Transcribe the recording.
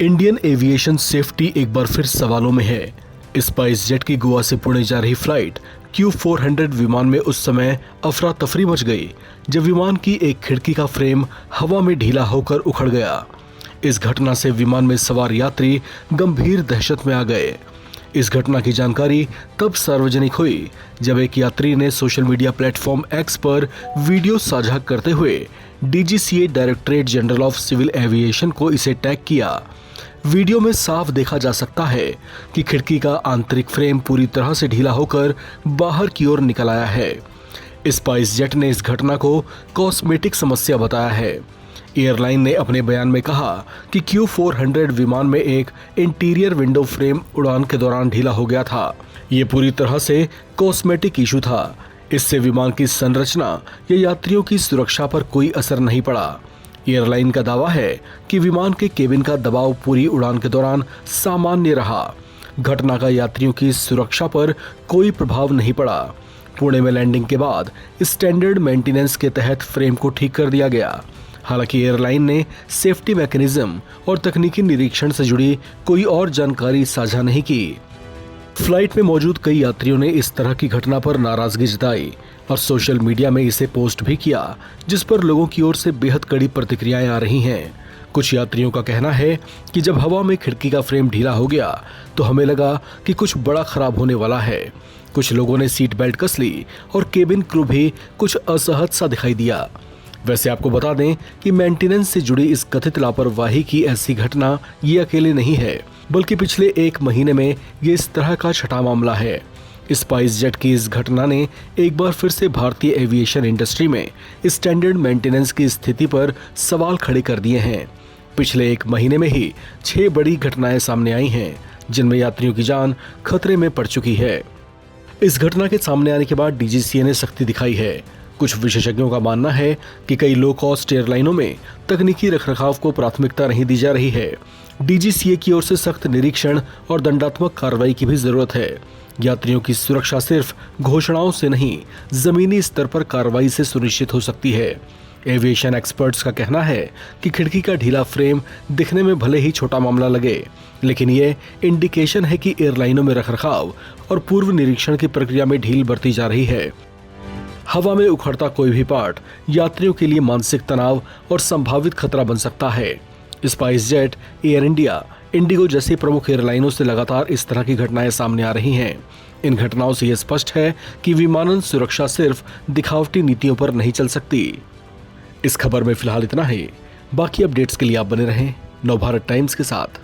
Indian aviation safety एक बार फिर सवालों में है। स्पाइस जेट की गोवा से पुणे जा रही फ्लाइट Q400 विमान में उस समय अफरा तफरी मच गई जब विमान की एक खिड़की का फ्रेम हवा में ढीला होकर उखड़ गया। इस घटना से विमान में सवार यात्री गंभीर दहशत में आ गए। इस घटना की जानकारी तब सार्वजनिक हुई जब एक यात्री ने सोशल मीडिया प्लेटफॉर्म X पर वीडियो साझा करते हुए DGCA directorate general of civil aviation को इसे टैग किया। वीडियो में साफ देखा जा सकता है कि खिड़की का आंतरिक फ्रेम पूरी तरह से ढीला होकर बाहर की ओर निकल आया है। स्पाइस जेट ने इस घटना को कॉस्मेटिक समस्या बताया है। एयरलाइन ने अपने बयान में कहा कि Q400 विमान में एक इंटीरियर विंडो फ्रेम उड़ान के दौरान ढीला हो गया था। ये पूरी तरह से कॉस्मेटिक इशू था। इससे विमान की संरचना या यात्रियों की सुरक्षा पर कोई असर नहीं पड़ा। एयरलाइन का दावा है कि विमान के केबिन का दबाव पूरी उड़ान के दौरान सामान्य रहा। घटना का यात्रियों की सुरक्षा पर कोई प्रभाव नहीं पड़ा। पुणे में लैंडिंग के बाद स्टैंडर्ड मेंटेनेंस के तहत फ्रेम को ठीक कर दिया गया। हालांकि एयरलाइन ने सेफ्टी मैकेनिज्म और तकनीकी निरीक्षण से जुड़ी कोई और जानकारी साझा नहीं की। फ्लाइट में मौजूद कई यात्रियों ने इस तरह की घटना पर नाराजगी जताई और सोशल मीडिया में इसे पोस्ट भी किया, जिस पर लोगों की ओर से बेहद कड़ी प्रतिक्रियाएं आ रही हैं। कुछ यात्रियों का कहना है कि जब हवा में खिड़की का फ्रेम ढीला हो गया तो हमें लगा कि कुछ बड़ा खराब होने वाला है। कुछ लोगों ने सीट बेल्ट कस ली और केबिन क्रू भी कुछ असहज सा दिखाई दिया। वैसे आपको बता दें कि मेंटेनेंस से जुड़ी इस कथित लापरवाही की ऐसी घटना ये अकेले नहीं है, बल्कि पिछले एक महीने में ये इस तरह का छठा मामला है। स्पाइस जेट की इस घटना ने एक बार फिर से भारतीय एविएशन इंडस्ट्री में स्टैंडर्ड मेंटेनेंस की स्थिति पर सवाल खड़े कर दिए हैं। पिछले एक महीने में ही 6 बड़ी घटनाएं सामने आई हैं, जिनमें यात्रियों की जान खतरे में पड़ चुकी है। इस घटना के सामने आने के बाद DGCA ने सख्ती दिखाई है। कुछ विशेषज्ञों का मानना है कि कई लो कॉस्ट एयरलाइनों में तकनीकी रखरखाव को प्राथमिकता नहीं दी जा रही है। DGCA की ओर से सख्त निरीक्षण और दंडात्मक कार्रवाई की भी जरूरत है। यात्रियों की सुरक्षा सिर्फ घोषणाओं से नहीं, जमीनी स्तर पर कार्रवाई से सुनिश्चित हो सकती है। एविएशन एक्सपर्ट्स का कहना है कि खिड़की का ढीला फ्रेम दिखने में भले ही छोटा मामला लगे, लेकिन ये इंडिकेशन है कि एयरलाइनों में रखरखाव और पूर्व निरीक्षण की प्रक्रिया में ढील बरती जा रही है। हवा में उखड़ता कोई भी पार्ट यात्रियों के लिए मानसिक तनाव और संभावित खतरा बन सकता है। Spice jet, air India, Indigo जैसी प्रमुख एयरलाइनों से लगातार इस तरह की घटनाएं सामने आ रही हैं। इन घटनाओं से यह स्पष्ट है कि विमानन सुरक्षा सिर्फ दिखावटी नीतियों पर नहीं चल सकती। इस खबर में फिलहाल इतना ही। बाकी अपडेट्स के लिए आप बने रहें नवभारत टाइम्स के साथ।